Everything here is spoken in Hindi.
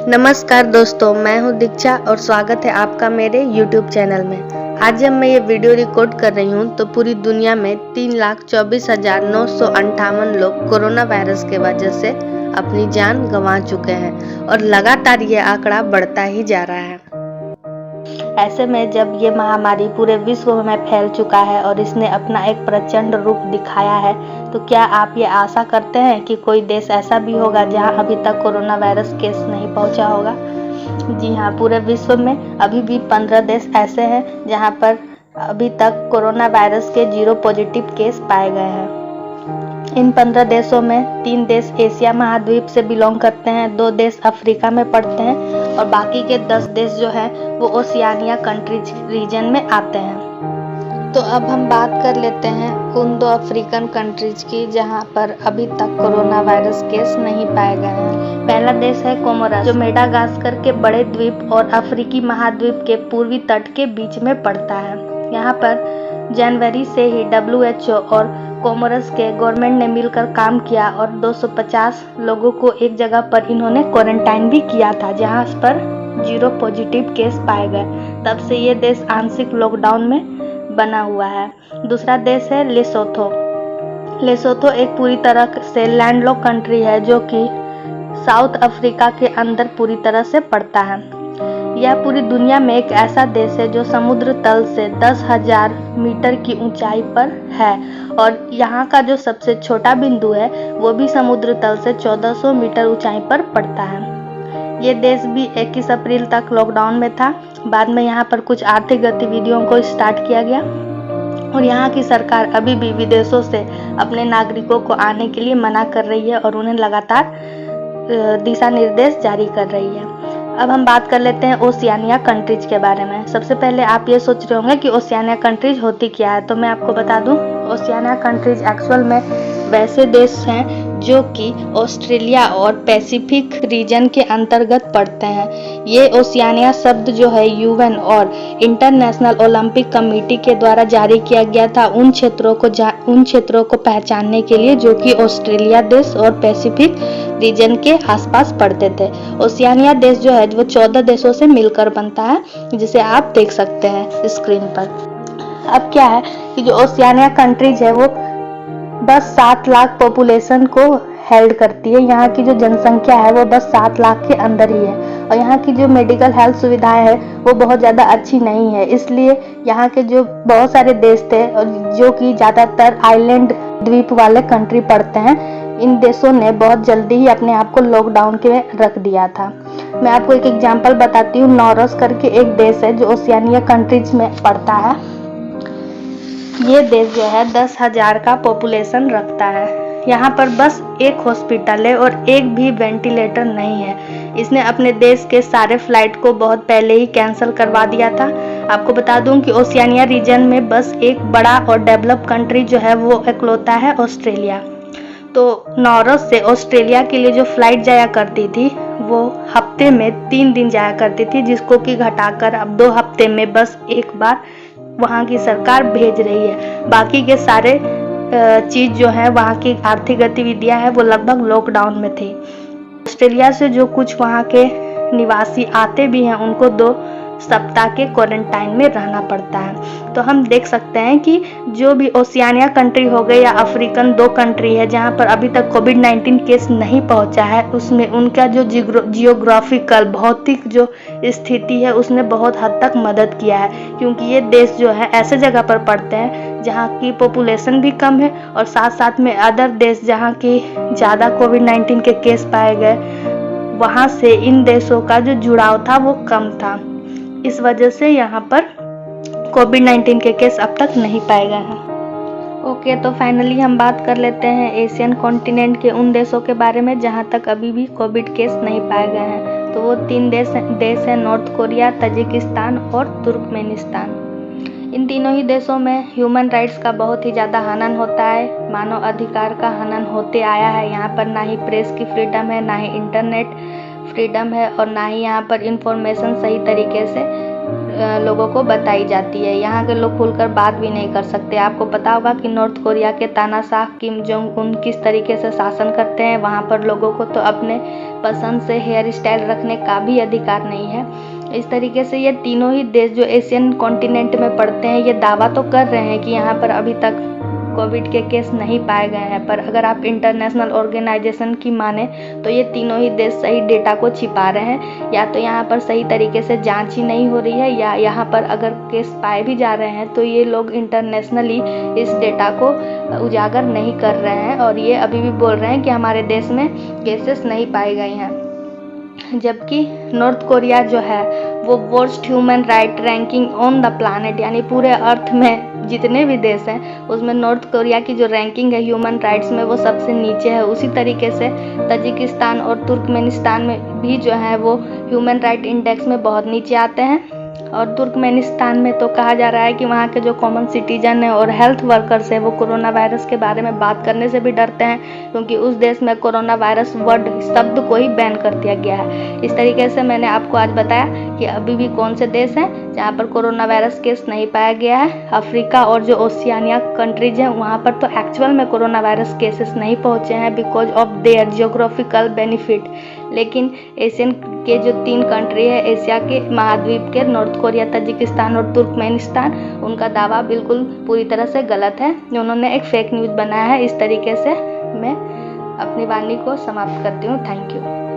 नमस्कार दोस्तों, मैं हूं दीक्षा और स्वागत है आपका मेरे YouTube चैनल में। आज जब मैं ये वीडियो रिकॉर्ड कर रही हूं तो पूरी दुनिया में 3,24,958 लोग कोरोना वायरस के वजह से अपनी जान गंवा चुके हैं और लगातार ये आंकड़ा बढ़ता ही जा रहा है। ऐसे में जब ये महामारी पूरे विश्व में फैल चुका है और इसने अपना एक प्रचंड रूप दिखाया है, तो क्या आप ये आशा करते हैं कि कोई देश ऐसा भी होगा जहां अभी तक कोरोना वायरस केस नहीं पहुंचा होगा? जी हाँ, पूरे विश्व में अभी भी 15 देश ऐसे हैं जहां पर अभी तक कोरोना वायरस के 0 पॉजिटिव केस पाए गए हैं। इन 15 देशों में 3 देश एशिया महाद्वीप से बिलोंग करते हैं, 2 देश अफ्रीका में पड़ते हैं और बाकी के 10 देश जो है वो ओशियानिया कंट्रीज रीजन में आते हैं। तो अब हम बात कर लेते हैं उन 2 अफ्रीकन कंट्रीज की जहां पर अभी तक कोरोना वायरस केस नहीं पाए गए हैं। पहला देश है कोमोरस, जो मेडागास्कर के बड़े द्वीप और अफ्रीकी महाद्वीप के पूर्वी तट के बीच में पड़ता है। यहाँ पर जनवरी से ही WHO और कोमोरस के गवर्नमेंट ने मिलकर काम किया और 250 लोगों को एक जगह पर इन्होंने क्वारंटाइन भी किया था, जहां पर 0 पॉजिटिव केस पाए गए। तब से ये देश आंशिक लॉकडाउन में बना हुआ है। दूसरा देश है लेसोथो। लेसोथो एक पूरी तरह से लैंडलॉक कंट्री है जो कि साउथ अफ्रीका के अंदर पूरी तरह से पड़ता है। यह पूरी दुनिया में एक ऐसा देश है जो समुद्र तल से 10,000 मीटर की ऊंचाई पर है और यहाँ का जो सबसे छोटा बिंदु है वो भी समुद्र तल से 1400 मीटर ऊंचाई पर पड़ता है। ये देश भी 21 अप्रैल तक लॉकडाउन में था। बाद में यहाँ पर कुछ आर्थिक गतिविधियों को स्टार्ट किया गया और यहाँ की सरकार अभी भी विदेशों से अपने नागरिकों को आने के लिए मना कर रही है और उन्हें लगातार दिशा निर्देश जारी कर रही है। अब हम बात कर लेते हैं ओशियानिया कंट्रीज के बारे में। सबसे पहले आप ये सोच रहे होंगे कि ओशियानिया कंट्रीज होती क्या है, तो मैं आपको बता दूं, ओशियानिया कंट्रीज एक्चुअल में वैसे देश हैं जो कि ऑस्ट्रेलिया और पैसिफिक रीजन के अंतर्गत पड़ते हैं। ये ओशियानिया शब्द जो है UN और इंटरनेशनल ओलंपिक कमेटी के द्वारा जारी किया गया था उन क्षेत्रों को पहचानने के लिए जो कि ऑस्ट्रेलिया देश और पैसिफिक रीजन के आसपास पड़ते थे। ओशियानिया देश जो है वो 14 देशों से मिलकर बनता है, जिसे आप देख सकते हैं स्क्रीन पर। अब क्या है कि जो ओशियानिया कंट्रीज है वो बस 7 लाख पॉपुलेशन को हेल्ड करती है। यहाँ की जो जनसंख्या है वो बस 7 लाख के अंदर ही है और यहाँ की जो मेडिकल हेल्थ सुविधाएं है वो बहुत ज़्यादा अच्छी नहीं है। इसलिए यहाँ के जो बहुत सारे देश थे जो कि ज़्यादातर आइलैंड द्वीप वाले कंट्री पड़ते हैं, इन देशों ने बहुत जल्दी ही अपने आप को लॉकडाउन के रख दिया था। मैं आपको एक एग्जांपल बताती हूँ। नॉरस करके एक देश है जो ओशियानिया कंट्रीज में पड़ता है। ये देश जो है 10,000 का पॉपुलेशन रखता है। यहाँ पर बस एक हॉस्पिटल है और एक भी वेंटिलेटर नहीं है। इसने अपने देश के सारे फ्लाइट को बहुत पहले ही कैंसिल करवा दिया था। आपको बता दूं कि ओशियानिया रीजन में बस एक बड़ा और डेवलप कंट्री जो है वो इकलौता है ऑस्ट्रेलिया। तो नॉरस से ऑस्ट्रेलिया के लिए जो फ्लाइट जाया करती थी वो हफ्ते में 3 दिन जाया करती थी, जिसको कि घटाकर अब 2 हफ्ते में बस एक बार वहाँ की सरकार भेज रही है। बाकी के सारे चीज जो है वहाँ की आर्थिक गतिविधियां है वो लगभग लॉकडाउन में थी। ऑस्ट्रेलिया से जो कुछ वहाँ के निवासी आते भी हैं उनको 2 सप्ताह के क्वारंटाइन में रहना पड़ता है। तो हम देख सकते हैं कि जो भी ओशियानिया कंट्री हो गए या अफ्रीकन 2 कंट्री है जहाँ पर अभी तक कोविड-19 केस नहीं पहुँचा है, उसमें उनका जो जियोग्राफिकल भौतिक जो स्थिति है उसने बहुत हद तक मदद किया है, क्योंकि ये देश जो है ऐसे जगह पर पड़ते हैं जहाँ की पॉपुलेशन भी कम है और साथ साथ में अदर देश जहाँ की ज़्यादा कोविड-19 के केस पाए गए, वहाँ से इन देशों का जो जुड़ाव था वो कम था। इस वजह से यहाँ पर कोविड-19 के केस अब तक नहीं पाए गए हैं। ओके, तो फाइनली हम बात कर लेते हैं एशियन कॉन्टिनेंट के उन देशों के बारे में जहाँ तक अभी भी कोविड केस नहीं पाए गए हैं। तो वो 3 देश हैं नॉर्थ कोरिया, तजिकिस्तान और तुर्कमेनिस्तान। इन तीनों ही देशों में ह्यूमन राइट्स का बहुत ही ज़्यादा हनन होता है, मानव अधिकार का हनन होते आया है। यहाँ पर ना ही प्रेस की फ्रीडम है, ना ही इंटरनेट फ्रीडम है और ना ही यहाँ पर इंफॉर्मेशन सही तरीके से लोगों को बताई जाती है। यहाँ के लोग खुलकर बात भी नहीं कर सकते। आपको पता होगा कि नॉर्थ कोरिया के तानाशाह किम जोंग उन किस तरीके से शासन करते हैं। वहाँ पर लोगों को तो अपने पसंद से हेयर स्टाइल रखने का भी अधिकार नहीं है। इस तरीके से ये तीनों ही देश जो एशियन कॉन्टिनेंट में पड़ते हैं, ये दावा तो कर रहे हैं कि यहाँ पर अभी तक कोविड के केस नहीं पाए गए हैं, पर अगर आप इंटरनेशनल ऑर्गेनाइजेशन की माने तो ये तीनों ही देश सही डेटा को छिपा रहे हैं। या तो यहाँ पर सही तरीके से जांच ही नहीं हो रही है, या यहाँ पर अगर केस पाए भी जा रहे हैं तो ये लोग इंटरनेशनली इस डेटा को उजागर नहीं कर रहे हैं, और ये अभी भी बोल रहे हैं कि हमारे देश में केसेस नहीं पाए गए हैं। जबकि नॉर्थ कोरिया जो है वो worst human right ranking on the planet, यानी पूरे अर्थ में जितने भी देश हैं उसमें नॉर्थ कोरिया की जो रैंकिंग है ह्यूमन राइट्स में वो सबसे नीचे है। उसी तरीके से तजिकिस्तान और तुर्कमेनिस्तान में भी जो है वो ह्यूमन राइट इंडेक्स में बहुत नीचे आते हैं। और तुर्कमेनिस्तान में तो कहा जा रहा है कि वहाँ के जो कॉमन सिटीजन है और हेल्थ वर्कर्स है वो कोरोना वायरस के बारे में बात करने से भी डरते हैं, क्योंकि उस देश में कोरोना वायरस वर्ड शब्द को ही बैन कर दिया गया है। इस तरीके से मैंने आपको आज बताया कि अभी भी कौन से देश हैं जहाँ पर कोरोना वायरस केस नहीं पाया गया है। अफ्रीका और जो ओशियानिया कंट्रीज हैं वहाँ पर तो एक्चुअल में कोरोना वायरस केसेस नहीं पहुँचे हैं because of their geographical benefit. लेकिन एशियन के जो 3 कंट्री है एशिया के महाद्वीप के, नॉर्थ कोरिया, तजिकिस्तान और तुर्कमेनिस्तान, उनका दावा बिल्कुल पूरी तरह से गलत है। उन्होंने एक फेक न्यूज़ बनाया है। इस तरीके से मैं अपनी वाणी को समाप्त करती हूँ। Thank you.